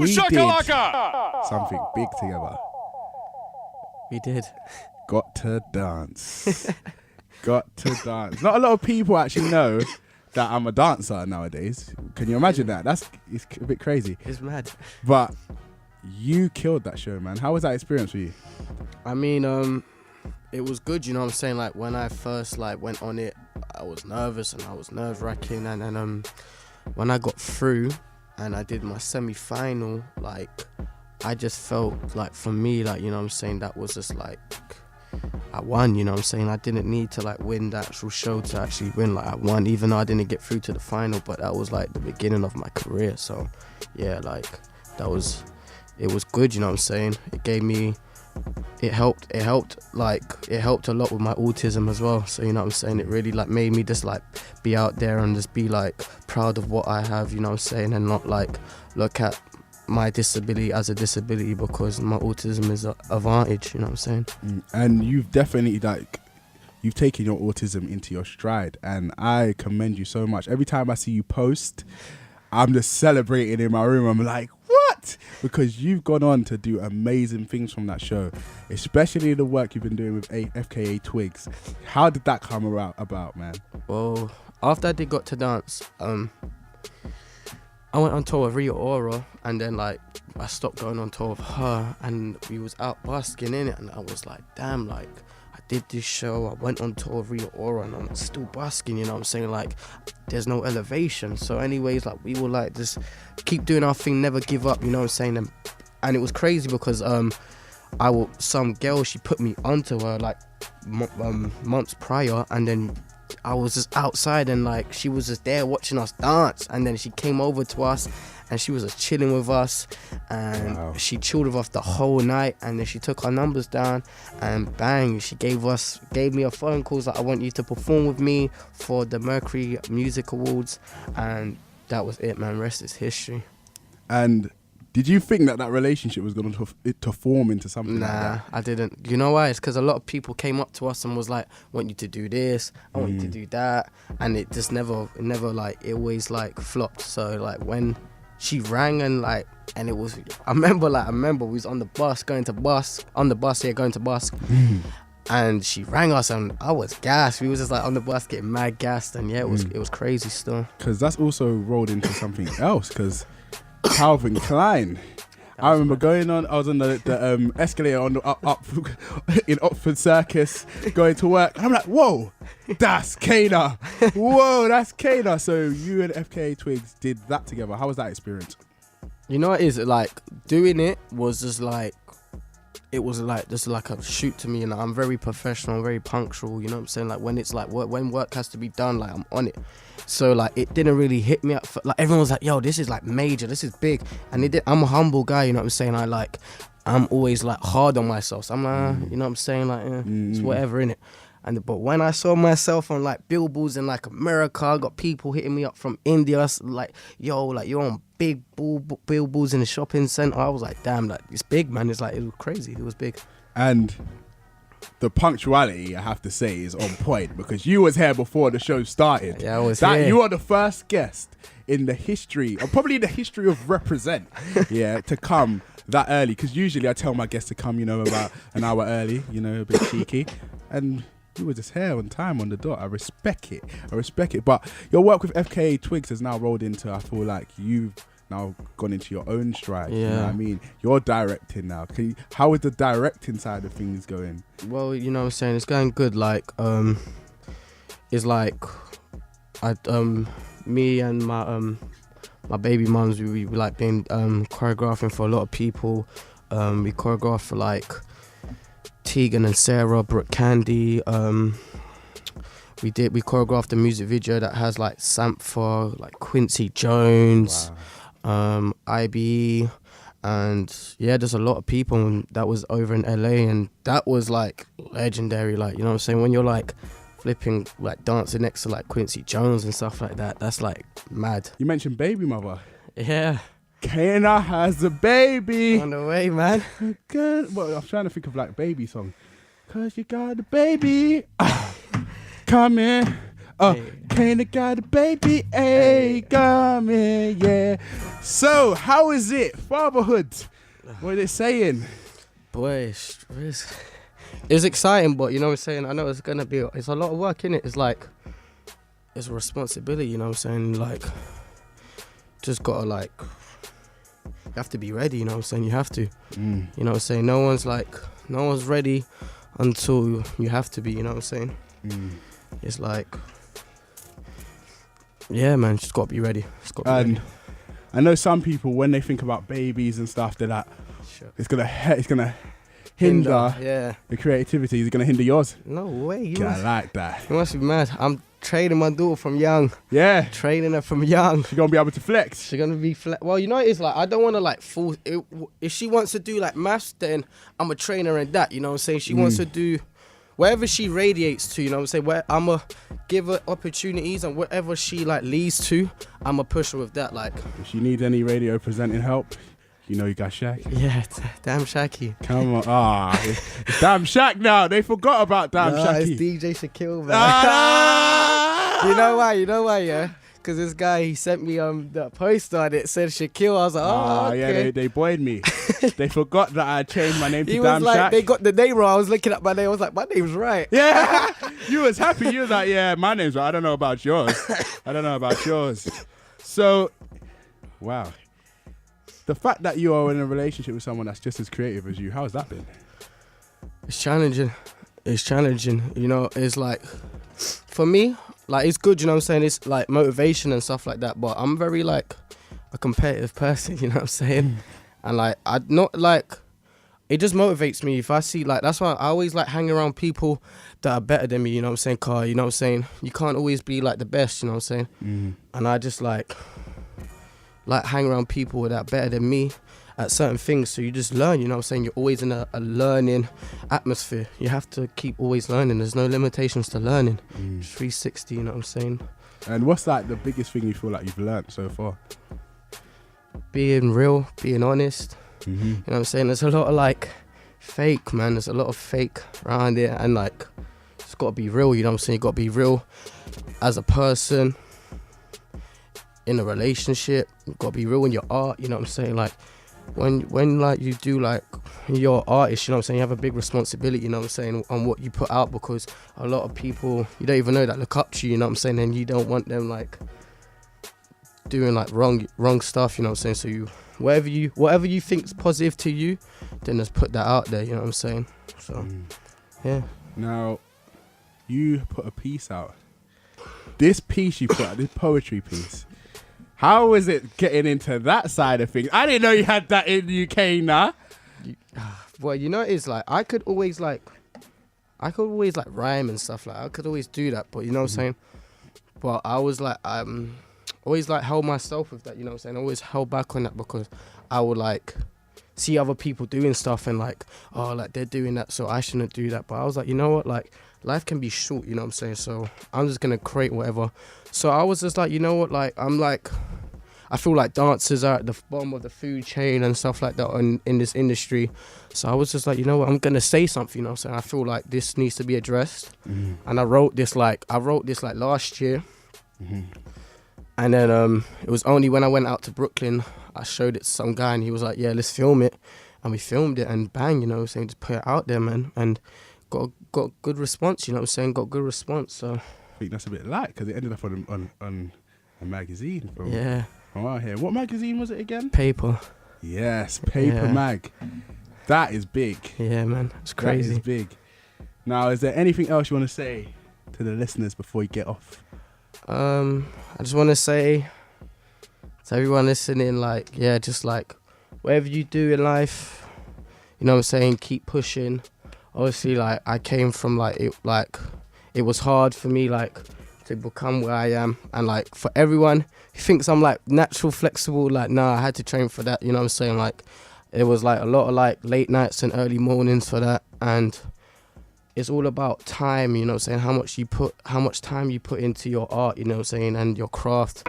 we did something big together. We did. Got to dance. Got to dance. Not a lot of people actually know that I'm a dancer nowadays. Can you imagine that? It's a bit crazy. It's mad. But you killed that show, man. How was that experience for you? I mean, it was good, you know what I'm saying? Like, when I first, like, went on it, I was nervous and I was nerve-wracking. And then when I got through and I did my semi-final, like, I just felt like, for me, like, you know what I'm saying, that was just, like, I won, you know what I'm saying? I didn't need to, like, win the actual show to actually win. Like, I won, even though I didn't get through to the final, but that was, like, the beginning of my career. So, yeah, like, it was good, you know what I'm saying? It helped a lot with my autism as well. So, you know what I'm saying? It really, like, made me just, like, be out there and just be, like, proud of what I have, you know what I'm saying? And not, like, look at my disability as a disability, because my autism is an advantage, you know what I'm saying? And you've definitely, like, you've taken your autism into your stride, and I commend you so much. Every time I see you post, I'm just celebrating in my room. I'm like, what? Because you've gone on to do amazing things from that show, especially the work you've been doing with FKA Twigs. How did that come about, man? Well, after I did Got to Dance, I went on tour with Rita Ora, and then, like, I stopped going on tour with her, and we was out busking in it, and I was like, damn, like, I did this show, I went on tour with Rita Ora, and I'm still busking, you know what I'm saying? Like, there's no elevation. So anyways, like, we will, like, just keep doing our thing, never give up, you know what I'm saying? And it was crazy because some girl, she put me onto her, like, months prior, and then I was just outside, and, like, she was just there watching us dance, and then she came over to us and she was just chilling with us, and she chilled with us the whole night, and then she took our numbers down, and bang, she gave me a phone call, like, I want you to perform with me for the Mercury Music Awards, and that was it, man. Rest is history. And did you think that relationship was going to form into something like that? Nah, I didn't. You know why? It's because a lot of people came up to us and was like, I want you to do this, I want you to do that. And it just never, like, it always, like, flopped. So, like, when she rang and, like, and it was, I remember we was on the bus, going to Busk. And she rang us and I was gassed. We was just, like, on the bus getting mad gassed. And yeah, it was crazy still. Because that's also rolled into something else, because Calvin Klein. I remember going on, I was on the escalator on the up in Oxford Circus going to work. And I'm like, whoa, that's Kana. Whoa, that's Kana. So you and FKA Twigs did that together. How was that experience? You know what it is? Like, doing it was just like, it was like just like a shoot to me, and I'm very professional, very punctual, you know what I'm saying? Like, when it's like when work has to be done, like, I'm on it. So, like, it didn't really hit me up. Like, everyone was like, yo, this is, like, major, this is big. And I'm a humble guy, you know what I'm saying? I'm always, like, hard on myself. So I'm like, you know what I'm saying? Like, it's whatever, innit? But when I saw myself on, like, billboards in, like, America, I got people hitting me up from India, like, yo, like, you're on big billboards in the shopping centre. I was like, damn, like, it's big, man. It's like, it was crazy. It was big. And the punctuality, I have to say, is on point, because you was here before the show started. Yeah, I was here. You are the first guest in the history, or probably the history of Reprezent, to come that early. Because usually I tell my guests to come, about an hour early, a bit cheeky. And you were just here on time, on the dot. I respect it. But your work with FKA Twigs has now rolled into, I feel like you've now gone into your own stride. You know what I mean? You're directing now. How is the directing side of things going? Well, you know what I'm saying? It's going good. Like, it's like, me and my baby mums, we like been choreographing for a lot of people. We choreographed for, like, Tegan and Sarah, Brooke Candy. We choreographed a music video that has, like, Sampha, like Quincy Jones, IBE, and yeah, there's a lot of people, and that was over in LA, and that was, like, legendary. Like, you know what I'm saying? When you're, like, flipping, like, dancing next to, like, Quincy Jones and stuff like that, that's, like, mad. You mentioned baby mother. Yeah. Kana has a baby. On the way, man. Good. Well, I'm trying to think of, like, baby song. 'Cause you got a baby. Come in. Kinda got a baby, hey, come here, yeah. So, how is it? Fatherhood. What is it saying? Boy, it's exciting, but you know what I'm saying? I know it's a lot of work in it. It's like, it's a responsibility, you know what I'm saying? Like, just gotta like, you have to be ready, you know what I'm saying? You have to. You know what I'm saying? No one's ready until you have to be, you know what I'm saying? It's like, yeah, man, just gotta be ready. And I know some people, when they think about babies and stuff, they're like, it's gonna hinder the creativity. It's gonna hinder yours. No way. I like that. You must be mad. I'm training my daughter from young. Yeah. Training her from young. She's gonna be able to flex. She's gonna be well, you know, it's like, I don't want to like force it. If she wants to do like maths, then I'm a trainer in that, you know what I'm saying? She wants to do wherever she radiates to, you know what I'm saying? Where I'm gonna give her opportunities, and whatever she like leads to, I'm gonna push her with that. Like, if she needs any radio presenting help, you know you got Shaq. Yeah, DamnShaq. Come on. It's DamnShaq now. They forgot about DamnShaq. It's DJ Shaquille, man. You know why, yeah? Because this guy, he sent me the poster and it said Shaquille. I was like, okay. Yeah, they buoyed me. They forgot that I changed my name to He DamnShaq. was like, they got the name wrong. I was looking at my name. I was like, my name's right. Yeah. You was happy. You was like, yeah, my name's right. I don't know about yours. So, wow. The fact that you are in a relationship with someone that's just as creative as you, how's that been? It's challenging. You know, it's like, for me, like, it's good, you know what I'm saying? It's like motivation and stuff like that. But I'm very like a competitive person, you know what I'm saying? And like, it just motivates me if I see, like, that's why I always like hang around people that are better than me, you know what I'm saying? Car, you know what I'm saying? You can't always be like the best, you know what I'm saying? And I just like hang around people that are better than me at certain things, so you just learn, you know what I'm saying? You're always in a learning atmosphere. You have to keep always learning. There's no limitations to learning. 360, you know what I'm saying? And what's like the biggest thing you feel like you've learned so far? Being real, being honest. You know what I'm saying? There's a lot of like fake, man. There's a lot of fake around here, and like, it's got to be real, you know what I'm saying? You got to be real as a person, in a relationship. You got to be real in your art, you know what I'm saying? Like, when like you do, like, you're an artist, you know what I'm saying, you have a big responsibility, you know what I'm saying, on what you put out, because a lot of people you don't even know that look up to you know what I'm saying, and you don't want them like doing like wrong stuff, you know what I'm saying. So you whatever you think's positive to you, then just put that out there, you know what I'm saying. So yeah. Now, you put a piece out. This piece you put out, this poetry piece, how is it getting into that side of things? I didn't know you had that in the UK now. Well, you know, it's like, I could always rhyme and stuff, like I could always do that, but you know what I'm saying? But I was like, always like held myself with that, you know what I'm saying? I always held back on that, because I would like see other people doing stuff and like, oh, like they're doing that, so I shouldn't do that. But I was like, you know what, like, life can be short, you know what I'm saying? So I'm just gonna create whatever. So I was just like, you know what, like, I feel like dancers are at the bottom of the food chain and stuff like that in this industry. So I was just like, you know what, I'm gonna say something, you know what I'm saying? I feel like this needs to be addressed. And I wrote this like last year. And then it was only when I went out to Brooklyn, I showed it to some guy, and he was like, yeah, let's film it. And we filmed it, and bang, you know what I'm saying, just put it out there, man. And got good response, you know what I'm saying, got good response. So I think that's a bit light, because it ended up on a magazine from out here. What magazine was it again? Paper. Yes, Paper Mag. That is big. Yeah, man, it's crazy. That is big. Now, is there anything else you want to say to the listeners before you get off? I just want to say to everyone listening, like, yeah, just like, whatever you do in life, you know what I'm saying, keep pushing. Obviously, like, I came from it was hard for me, like, to become where I am. And like, for everyone who thinks I'm like natural, flexible, like, nah, I had to train for that, you know what I'm saying? Like, it was like a lot of like late nights and early mornings for that. And it's all about time, you know what I'm saying, how much time you put into your art, you know what I'm saying, and your craft.